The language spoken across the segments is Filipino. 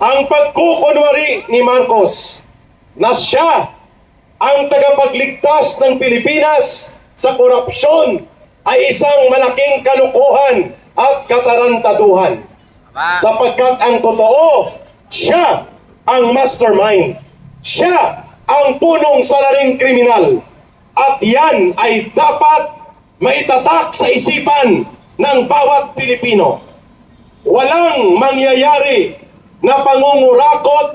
ang pagkukunwari ni Marcos na siya ang tagapagligtas ng Pilipinas sa korupsyon ay isang malaking kalukuhan at katarantaduhan. Sapagkat ang totoo, siya ang mastermind. Siya ang punong salaring kriminal. At yan ay dapat maitatak sa isipan ng bawat Pilipino. Walang mangyayari na pangungurakot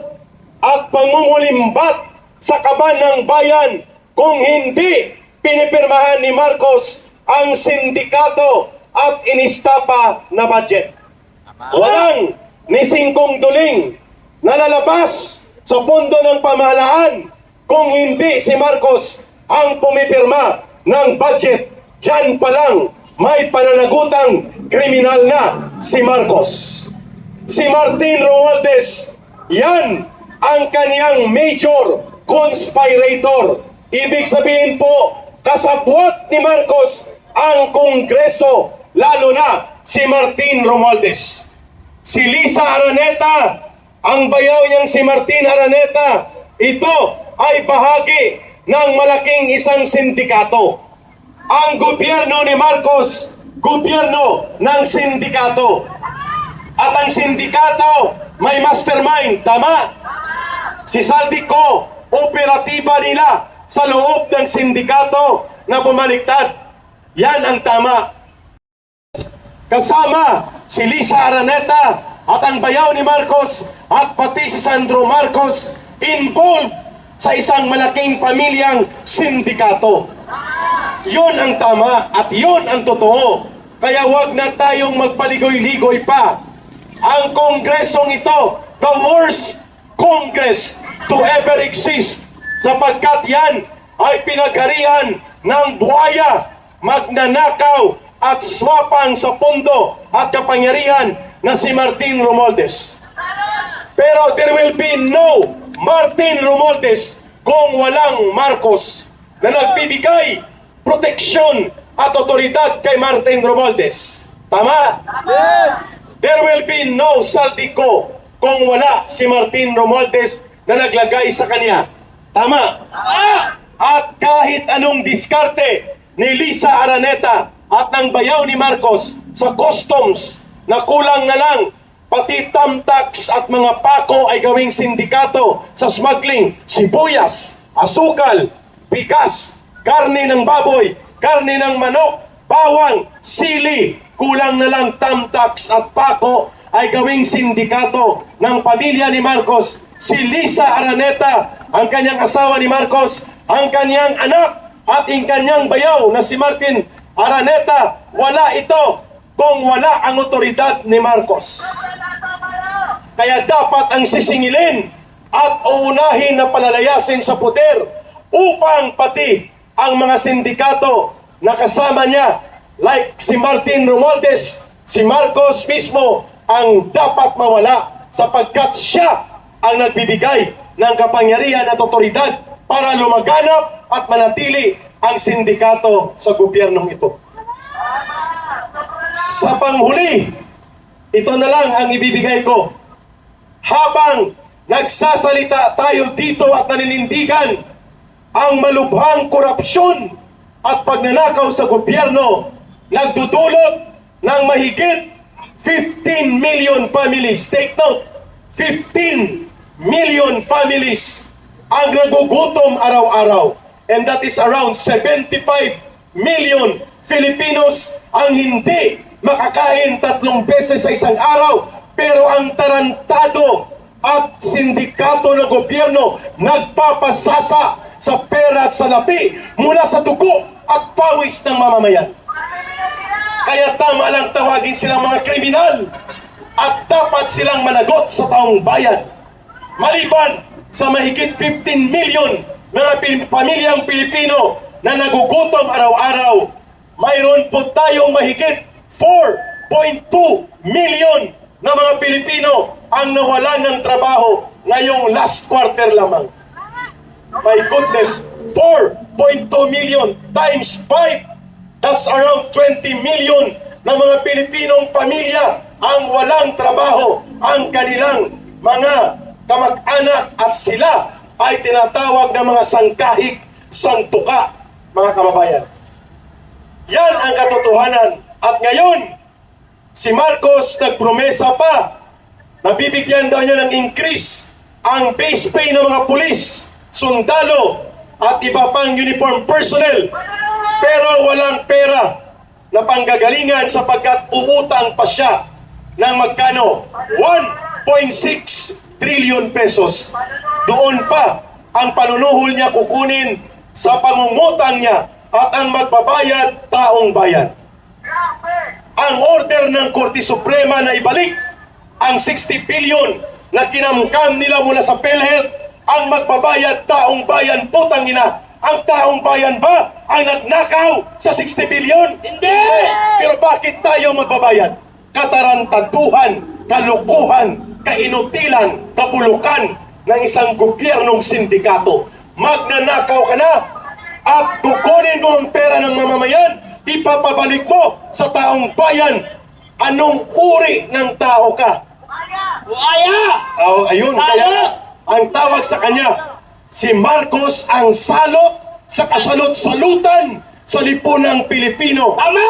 at pangungulimbat sa kaban ng bayan kung hindi pinipirmahan ni Marcos ang sindikato at inistapa na budget. Walang ni singkong duling na lalabas sa pondo ng pamahalaan kung hindi si Marcos ang pumipirma ng budget. Diyan pa lang may pananagutang kriminal na si Marcos. Si Martin Romualdez, yan ang kaniyang major conspirator. Ibig sabihin po, kasabwat ni Marcos ang Kongreso, lalo na si Martin Romualdez. Si Lisa Araneta, ang bayaw niyang si Martin Araneta, ito ay bahagi ng malaking isang sindikato. Ang gobyerno ni Marcos, gobyerno ng sindikato. At ang sindikato may mastermind, tama? Si Saldico, operatiba nila sa loob ng sindikato na bumaliktad. Yan ang tama. Kasama si Lisa Araneta at ang bayaw ni Marcos at pati si Sandro Marcos involved sa isang malaking pamilyang sindikato. Yun ang tama at yun ang totoo. Kaya wag na tayong magpaligoy-ligoy pa. Ang kongresong ito, the worst Congress to ever exist, sapagkat yan ay pinagharian ng buhaya, magnanakaw at swapang sa pondo at kapangyarihan na si Martin Romualdez. Pero there will be no Martin Romualdez kung walang Marcos na nagbibigay proteksyon at otoridad kay Martin Romualdez. Tama? Yes! There will be no Saldico kung wala si Martin Romualdez na naglagay sa kanya. Tama? At kahit anong diskarte ni Lisa Araneta at ng bayaw ni Marcos sa customs na kulang na lang, pati tamtax at mga pako ay gawing sindikato sa smuggling, sibuyas, asukal, bigas, karne ng baboy, karne ng manok, bawang, sili, kulang na lang tamtax at pako ay gawing sindikato ng pamilya ni Marcos. Si Lisa Araneta, ang kanyang asawa ni Marcos, ang kanyang anak at ang kanyang bayaw na si Martin Araneta, wala ito kung wala ang otoridad ni Marcos. Kaya dapat ang sisingilin at uunahin na palalayasin sa poder upang pati ang mga sindikato na kasama niya, like si Martin Romualdez, si Marcos mismo, ang dapat mawala sapagkat siya ang nagbibigay ng kapangyarihan at otoridad para lumaganap at manatili ang sindikato sa gobyernong ito. Sa panghuli, ito na lang ang ibibigay ko. Habang nagsasalita tayo dito at naninindigan ang malubhang korupsyon at pagnanakaw sa gobyerno, nagdudulot ng mahigit 15 million families. Take note, 15 million families ang nagugutom araw-araw. And that is around 75 million Filipinos ang hindi makakain 3 beses sa isang araw. Pero ang tarantado at sindikato ng gobyerno nagpapasasa sa pera at salapi mula sa dugo at pawis ng mamamayan. Kaya tama lang tawagin silang mga kriminal at dapat silang managot sa taong bayan. Maliban sa mahigit 15 million mga pamilyang Pilipino na nagugutom araw-araw, mayroon po tayong mahigit 4.2 million na mga Pilipino ang nawalan ng trabaho ngayong last quarter lamang. My goodness, 4.2 million times 5, that's around 20 million na mga Pilipinong pamilya ang walang trabaho, ang kanilang mga kamag-anak at sila ay tinatawag na mga sangkahig santuka, mga kababayan. Yan ang katotohanan. At ngayon, si Marcos nagpromesa pa na bibigyan daw niya ng increase ang base pay ng mga pulis, sundalo, at iba pang uniform personnel. Pero walang pera na panggagalingan sapagkat uutang pa siya ng magkano? 1.6 trillion pesos. Doon pa ang panunuhol niya kukunin sa pangungutang niya at ang magbabayad taong bayan. Ang order ng Korte Suprema na ibalik ang 60 billion na kinamkam nila mula sa PhilHealth, ang magbabayad taong bayan, putang ina. Ang taong bayan ba ang nagnakaw sa 60 billion? Hindi! Pero bakit tayo magbabayad? Katarantaduhan, kalukuhan, kainutilan, kabulukan ng isang gobyernong sindikato. Magnanakaw ka na at kukunin mo ang pera ng mamamayan, ipapabalik mo sa taong bayan. Anong uri ng tao ka? Buaya! Oh, ayun, Salot! kaya ang tawag sa kanya, si Marcos ang salot sa kasalot-salutan sa lipunang Pilipino. Tama!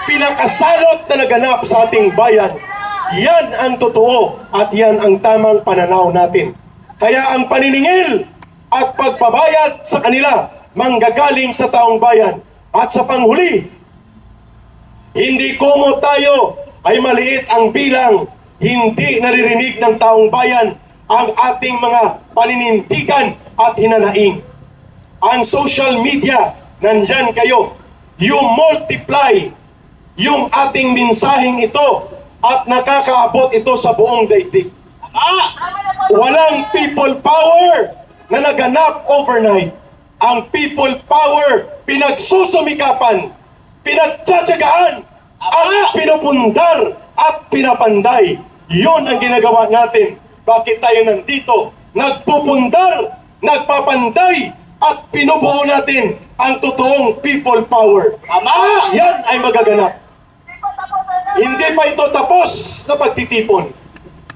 Pinakasalot na naganap sa ating bayan. Yan ang totoo at yan ang tamang pananaw natin. Kaya ang paniningil at pagpabayad sa kanila manggagaling sa taong bayan. At sa panghuli, hindi komo tayo ay maliit ang bilang, hindi naririnig ng taong bayan ang ating mga paninindigan at hinanaing. Ang social media, nandyan kayo. You multiply yung ating mensaheng ito at nakakaabot ito sa buong daigdig. Walang people power na naganap overnight. Ang people power pinagsusumikapan, pinagtsatsagaan, at pinupundar at pinapanday. Yun ang ginagawa natin. Bakit tayo nandito? Nagpupundar, nagpapanday, at pinubuo natin ang totoong people power. Tama! Yan ay magaganap. Hindi pa ito tapos na pagtitipon.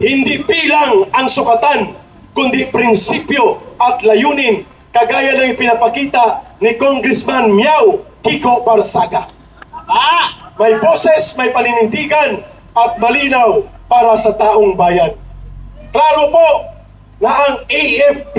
Hindi bilang ang sukatan, kundi prinsipyo at layunin, kagaya ng ipinapakita ni Congressman Miao Kiko Barsaga. May boses, may paninindigan at malinaw para sa taong bayan. Klaro po na ang AFP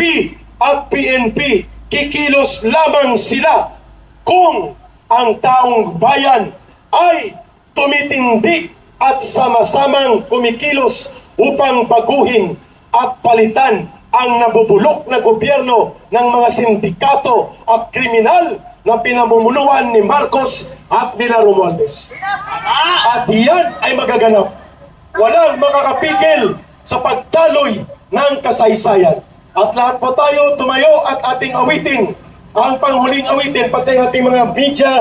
at PNP kikilos lamang sila kung ang taong bayan ay tumitindig at sama-samang kumikilos upang baguhin at palitan ang nabubulok na gobyerno ng mga sindikato at kriminal na pinamumunuan ni Marcos at nila Romualdez. At yan ay magaganap. Walang makakapigil sa pagdaloy ng kasaysayan. At lahat po tayo tumayo at ating awitin ang panghuling awitin, pati ang ating mga media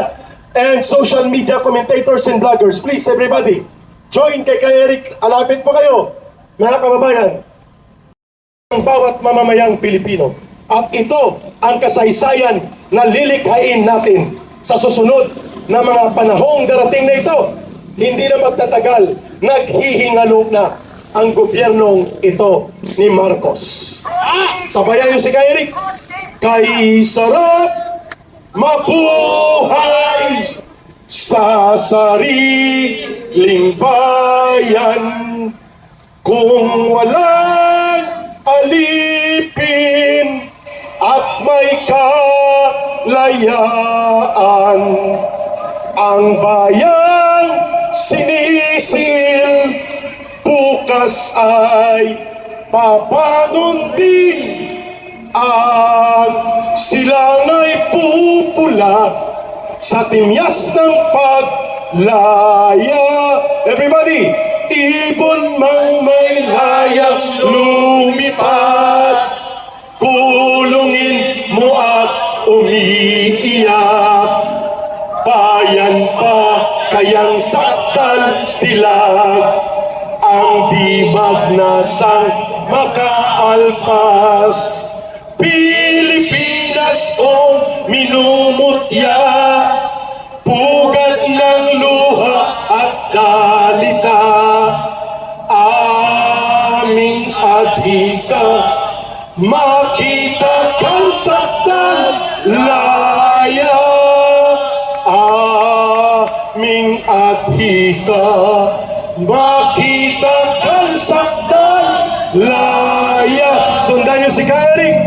and social media commentators and bloggers. Please everybody, join kay Eric. Alapit po kayo, mga kababayan, ang bawat mamamayang Pilipino. At ito ang kasaysayan na lilikhain natin sa susunod na mga panahong darating na ito. Hindi na magtatagal, naghihingalo na ang gobyernong ito ni Marcos. Sabayan niyo si Eric. Kay sarap mabuhay sa sariling bayan kung walang alipin at may kalayaan. Ang bayang sinisil bukas ay papanon din ang silang ay pupula sa timyas ng paglaya. Everybody, ibon mang may layang lumipad, kulungin mo at umiiyak. Bayan pa kayang saktal dilag, ang dimag na sang makaalpas. Pilipinas kong minumutya, pugad ng luha at dalita, aming adhika, makita kang saktan, laya. Aming adhika, makita kang saktan, laya. Sundan niyo si Ka Eric.